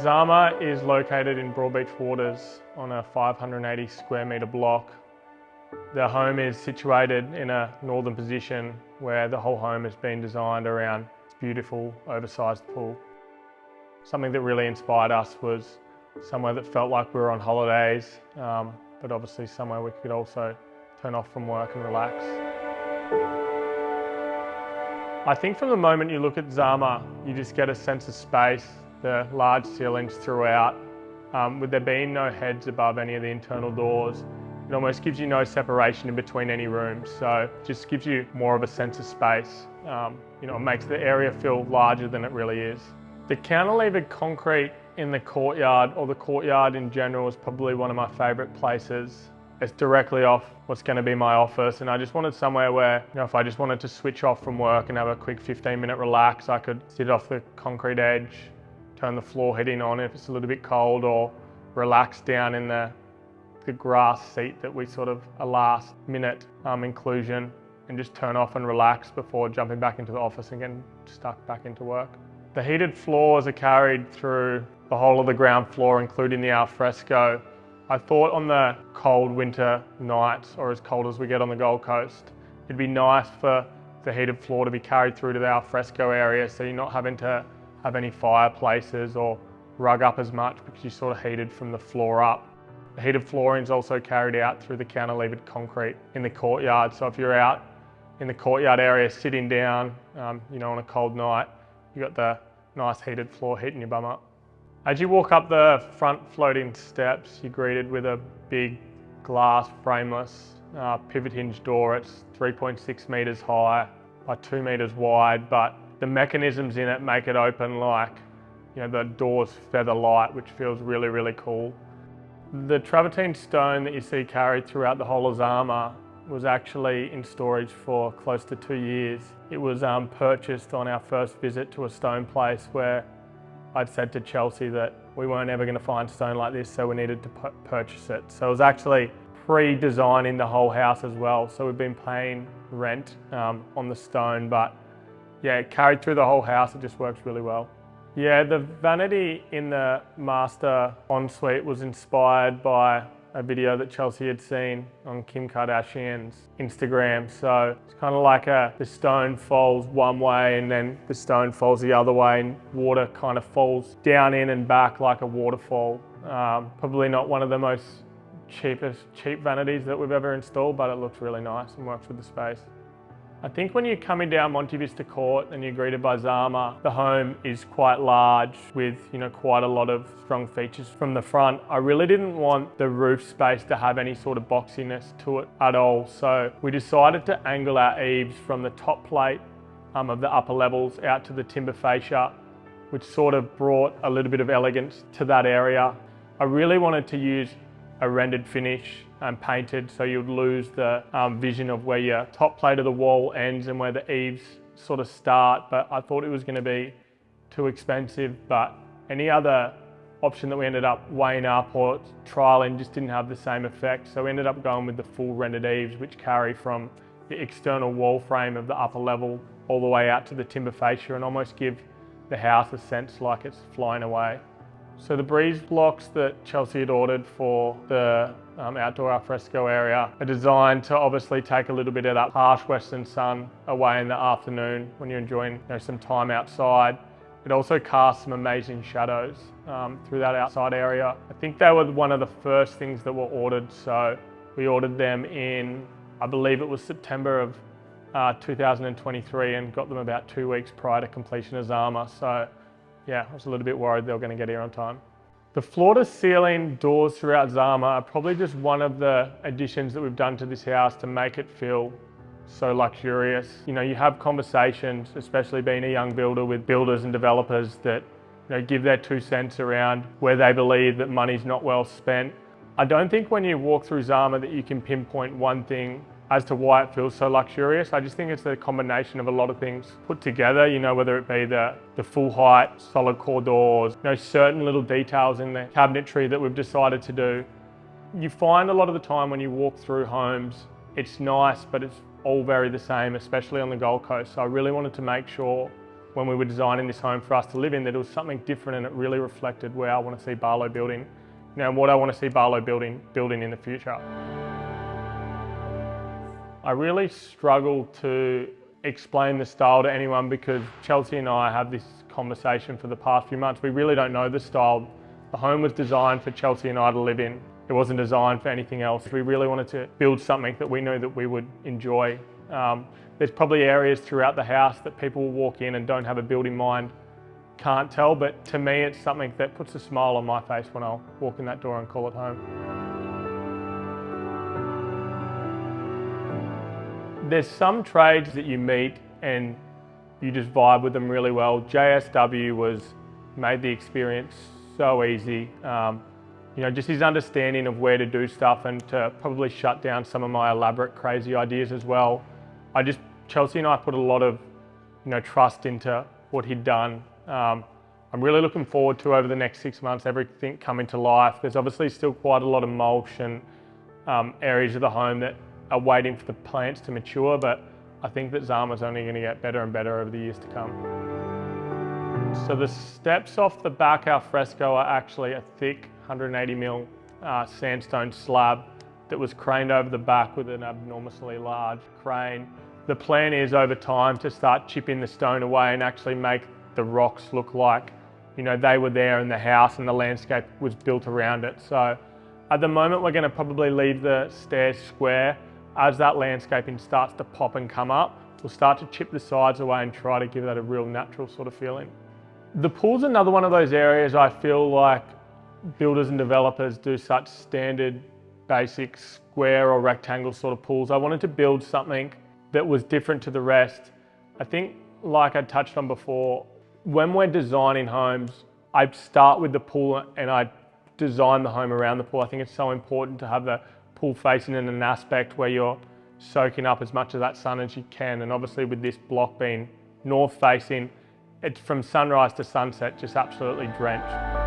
ZARMA is located in Broadbeach Waters on a 580 square metre block. The home is situated in a northern position where the whole home has been designed around its beautiful oversized pool. Something that really inspired us was somewhere that felt like we were on holidays, but obviously somewhere we could also turn off from work and relax. I think from the moment you look at ZARMA, you just get a sense of space, the large ceilings throughout. With there being no heads above any of the internal doors, it almost gives you no separation in between any rooms, so it just gives you more of a sense of space. It makes the area feel larger than it really is. The cantilevered concrete in the courtyard, or the courtyard in general, is probably one of my favourite places. It's directly off what's going to be my office, and I just wanted somewhere where, if I just wanted to switch off from work and have a quick 15-minute relax, I could sit off the concrete edge, turn the floor heating on if it's a little bit cold, or relax down in the grass seat that we sort of a last minute inclusion, and just turn off and relax before jumping back into the office and getting stuck back into work. The heated floors are carried through the whole of the ground floor, including the al fresco. I thought on the cold winter nights, or as cold as we get on the Gold Coast, it'd be nice for the heated floor to be carried through to the al fresco area, so you're not having to have any fireplaces or rug up as much because you're sort of heated from the floor up. The heated flooring is also carried out through the cantilevered concrete in the courtyard, so if you're out in the courtyard area sitting down, on a cold night, you've got the nice heated floor heating your bum up. As you walk up the front floating steps, you're greeted with a big glass frameless pivot hinge door. It's 3.6 metres high by 2 metres wide, but the mechanisms in it make it open like, the door's feather light, which feels really, really cool. The travertine stone that you see carried throughout the whole of ZARMA was actually in storage for close to 2 years. It was purchased on our first visit to a stone place where I'd said to Chelsea that we weren't ever going to find stone like this, so we needed to purchase it. So it was actually pre-designing the whole house as well. So we've been paying rent on the stone, but yeah, it carried through the whole house. It just works really well. Yeah, the vanity in the master ensuite was inspired by a video that Chelsea had seen on Kim Kardashian's Instagram. So it's kind of like the stone falls one way and then the stone falls the other way, and water kind of falls down in and back like a waterfall. Probably not one of the most cheap vanities that we've ever installed, but it looks really nice and works with the space. I think when you're coming down Monte Vista Court and you're greeted by ZARMA, the home is quite large with quite a lot of strong features from the front. I really didn't want the roof space to have any sort of boxiness to it at all, so we decided to angle our eaves from the top plate of the upper levels out to the timber fascia, which sort of brought a little bit of elegance to that area. I really wanted to use a rendered finish and painted, so you'd lose the vision of where your top plate of the wall ends and where the eaves sort of start, but I thought it was going to be too expensive. But any other option that we ended up weighing up or trialing just didn't have the same effect, so we ended up going with the full rendered eaves, which carry from the external wall frame of the upper level all the way out to the timber fascia and almost give the house a sense like it's flying away. So the breeze blocks that Chelsea had ordered for the outdoor alfresco area are designed to obviously take a little bit of that harsh western sun away in the afternoon when you're enjoying some time outside. It also casts some amazing shadows through that outside area. I think they were one of the first things that were ordered, so we ordered them in, I believe it was September of 2023, and got them about 2 weeks prior to completion of ZARMA. So yeah, I was a little bit worried they were going to get here on time. The floor-to-ceiling doors throughout ZARMA are probably just one of the additions that we've done to this house to make it feel so luxurious. You have conversations, especially being a young builder, with builders and developers that give their 2 cents around where they believe that money's not well spent. I don't think when you walk through ZARMA that you can pinpoint one thing as to why it feels so luxurious. I just think it's a combination of a lot of things put together, whether it be the full height, solid core doors, certain little details in the cabinetry that we've decided to do. You find a lot of the time when you walk through homes, it's nice, but it's all very the same, especially on the Gold Coast. So I really wanted to make sure when we were designing this home for us to live in, that it was something different and it really reflected where I want to see Barlow building, and what I want to see Barlow building in the future. I really struggle to explain the style to anyone because Chelsea and I have this conversation for the past few months. We really don't know the style. The home was designed for Chelsea and I to live in. It wasn't designed for anything else. We really wanted to build something that we knew that we would enjoy. There's probably areas throughout the house that people will walk in and don't have a build in mind, can't tell, but to me it's something that puts a smile on my face when I'll walk in that door and call it home. There's some trades that you meet and you just vibe with them really well. JSW made the experience so easy. Just his understanding of where to do stuff and to probably shut down some of my elaborate, crazy ideas as well. Chelsea and I put a lot of, trust into what he'd done. I'm really looking forward to, over the next 6 months, everything coming to life. There's obviously still quite a lot of mulch and areas of the home that are waiting for the plants to mature, but I think that ZARMA's only going to get better and better over the years to come. So the steps off the back al fresco are actually a thick 180mm sandstone slab that was craned over the back with an abnormously large crane. The plan is over time to start chipping the stone away and actually make the rocks look like, they were there in the house and the landscape was built around it. So at the moment we're going to probably leave the stairs square. As that landscaping starts to pop and come up, we'll start to chip the sides away and try to give that a real natural sort of feeling. The pool's another one of those areas I feel like builders and developers do such standard, basic square or rectangle sort of pools. I wanted to build something that was different to the rest. I think, like I touched on before, when we're designing homes, I start with the pool and I design the home around the pool. I think it's so important to have the pool facing in an aspect where you're soaking up as much of that sun as you can. And obviously with this block being north facing, it's from sunrise to sunset, just absolutely drenched.